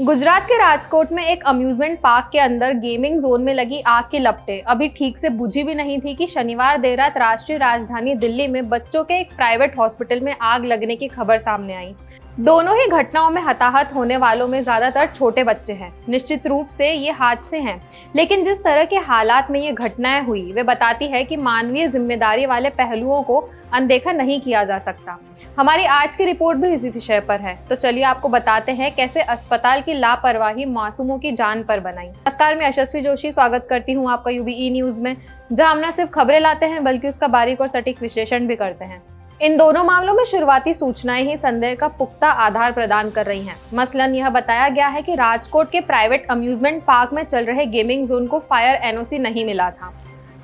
गुजरात के राजकोट में एक अम्यूजमेंट पार्क के अंदर गेमिंग जोन में लगी आग की लपटें अभी ठीक से बुझी भी नहीं थी कि शनिवार देर रात राष्ट्रीय राजधानी दिल्ली में बच्चों के एक प्राइवेट हॉस्पिटल में आग लगने की खबर सामने आई। दोनों ही घटनाओं में हताहत होने वालों में ज्यादातर छोटे बच्चे हैं। निश्चित रूप से ये हादसे हैं, लेकिन जिस तरह के हालात में ये घटनाएं हुई वे बताती है कि मानवीय जिम्मेदारी वाले पहलुओं को अनदेखा नहीं किया जा सकता। हमारी आज की रिपोर्ट भी इसी विषय पर है, तो चलिए आपको बताते हैं कैसे अस्पताल की लापरवाही मासूमों की जान पर बनाई। नमस्कार, मैं यशस्वी जोशी स्वागत करती हूँ आपका यूबीई न्यूज में, जहाँ हम न सिर्फ खबरें लाते हैं बल्कि उसका बारीक और सटीक विश्लेषण भी करते हैं। इन दोनों मामलों में शुरुआती सूचनाएं ही संदेह का पुख्ता आधार प्रदान कर रही हैं। मसलन यह बताया गया है कि राजकोट के प्राइवेट अम्यूजमेंट पार्क में चल रहे गेमिंग जोन को फायर एनओसी नहीं मिला था।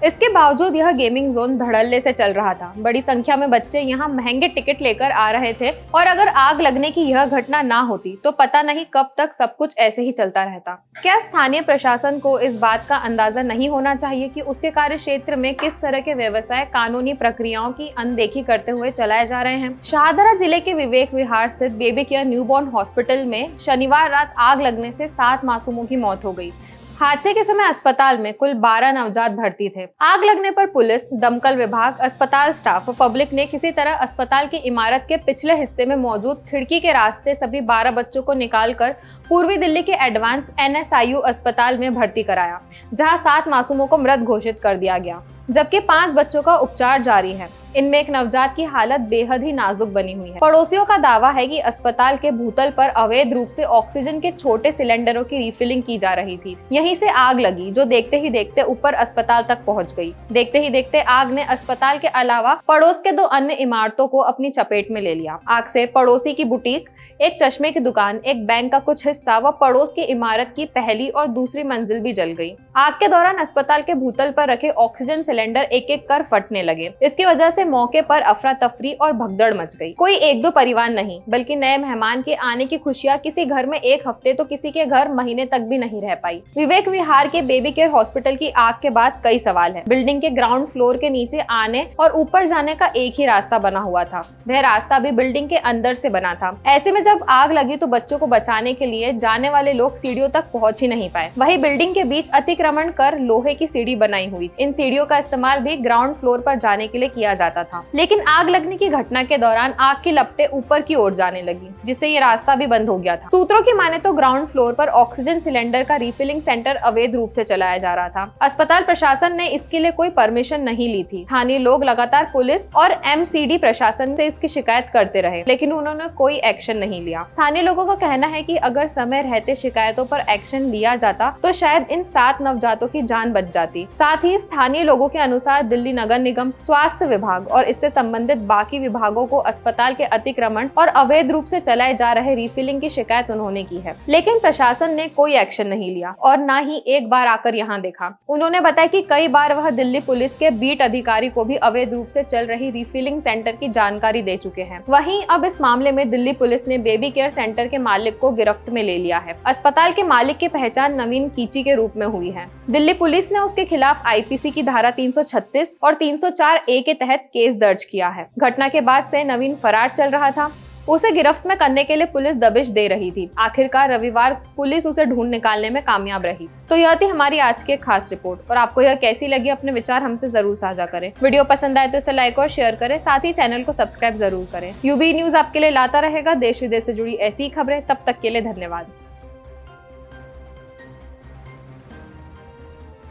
इसके बावजूद यह गेमिंग जोन धड़ल्ले से चल रहा था। बड़ी संख्या में बच्चे यहाँ महंगे टिकट लेकर आ रहे थे और अगर आग लगने की यह घटना ना होती तो पता नहीं कब तक सब कुछ ऐसे ही चलता रहता। क्या स्थानीय प्रशासन को इस बात का अंदाजा नहीं होना चाहिए कि उसके कार्य क्षेत्र में किस तरह के व्यवसाय कानूनी प्रक्रियाओं की अनदेखी करते हुए चलाए जा रहे हैं? शाहदरा जिले के विवेक विहार स्थित बेबी केयर न्यूबॉर्न हॉस्पिटल में शनिवार रात आग लगने से 7 मासूमों की मौत हो गई। हादसे के समय अस्पताल में कुल 12 नवजात भर्ती थे। आग लगने पर पुलिस, दमकल विभाग, अस्पताल स्टाफ और पब्लिक ने किसी तरह अस्पताल की इमारत के पिछले हिस्से में मौजूद खिड़की के रास्ते सभी 12 बच्चों को निकालकर पूर्वी दिल्ली के एडवांस NSIU अस्पताल में भर्ती कराया, जहां 7 मासूमों को मृत घोषित कर दिया गया, जबकि 5 बच्चों का उपचार जारी है। इनमें एक नवजात की हालत बेहद ही नाजुक बनी हुई है। पड़ोसियों का दावा है कि अस्पताल के भूतल पर अवैध रूप से ऑक्सीजन के छोटे सिलेंडरों की रिफिलिंग की जा रही थी। यहीं से आग लगी, जो देखते ही देखते ऊपर अस्पताल तक पहुंच गई। देखते ही देखते आग ने अस्पताल के अलावा पड़ोस के 2 अन्य इमारतों को अपनी चपेट में ले लिया। आग से पड़ोसी की बुटीक, एक चश्मे की दुकान, एक बैंक का कुछ हिस्सा व पड़ोस की इमारत की पहली और दूसरी मंजिल भी जल गई। आग के दौरान अस्पताल के भूतल पर रखे ऑक्सीजन सिलेंडर एक एक कर फटने लगे। इसकी वजह से मौके पर अफरा तफरी और भगदड़ मच गई। कोई 1-2 परिवार नहीं, बल्कि नए मेहमान के आने की खुशियां किसी घर में 1 हफ्ते तो किसी के घर महीने तक भी नहीं रह पाई। विवेक विहार के बेबी केयर हॉस्पिटल की आग के बाद कई सवाल हैं। बिल्डिंग के ग्राउंड फ्लोर के नीचे आने और ऊपर जाने का एक ही रास्ता बना हुआ था। वह रास्ता भी बिल्डिंग के अंदर से बना था। ऐसे में जब आग लगी तो बच्चों को बचाने के लिए जाने वाले लोग सीढ़ियों तक पहुंच ही नहीं पाए। वही बिल्डिंग के बीच अतिक्रमण कर लोहे की सीढ़ी बनाई हुई। इन सीढ़ियों का इस्तेमाल भी ग्राउंड फ्लोर पर जाने के लिए किया जाता था। लेकिन आग लगने की घटना के दौरान आग की लपटें ऊपर की ओर जाने लगी, जिससे ये रास्ता भी बंद हो गया था। सूत्रों की माने तो ग्राउंड फ्लोर पर ऑक्सीजन सिलेंडर का रिफिलिंग सेंटर अवैध रूप से चलाया जा रहा था। अस्पताल प्रशासन ने इसके लिए कोई परमिशन नहीं ली थी। स्थानीय लोग लगातार पुलिस और MCD प्रशासन से इसकी शिकायत करते रहे, लेकिन उन्होंने कोई एक्शन नहीं लिया। स्थानीय लोगों का कहना है कि अगर समय रहते शिकायतों पर एक्शन लिया जाता तो शायद इन 7 नवजातों की जान बच जाती। साथ ही स्थानीय लोगों के अनुसार दिल्ली नगर निगम, स्वास्थ्य विभाग और इससे संबंधित बाकी विभागों को अस्पताल के अतिक्रमण और अवैध रूप से चलाए जा रहे रिफिलिंग की शिकायत उन्होंने की है, लेकिन प्रशासन ने कोई एक्शन नहीं लिया और न ही एक बार आकर यहां देखा। उन्होंने बताया कि कई बार वह दिल्ली पुलिस के बीट अधिकारी को भी अवैध रूप से चल रही रिफिलिंग सेंटर की जानकारी दे चुके हैं। वहीं अब इस मामले में दिल्ली पुलिस ने बेबी केयर सेंटर के मालिक को गिरफ्त में ले लिया है। अस्पताल के मालिक की पहचान नवीन कीची के रूप में हुई है। दिल्ली पुलिस ने उसके खिलाफ IPC की धारा 336 और 304A के तहत केस दर्ज किया है। घटना के बाद से नवीन फरार चल रहा था। उसे गिरफ्त में करने के लिए पुलिस दबिश दे रही थी। आखिरकार रविवार पुलिस उसे ढूंढ निकालने में कामयाब रही। तो यह थी हमारी आज की खास रिपोर्ट, और आपको यह कैसी लगी अपने विचार हमसे जरूर साझा करें। वीडियो पसंद आए तो इसे लाइक और शेयर करें, साथ ही चैनल को सब्सक्राइब जरूर करें। यूबी न्यूज आपके लिए लाता रहेगा देश विदेश से जुड़ी ऐसी खबरें। तब तक के लिए धन्यवाद।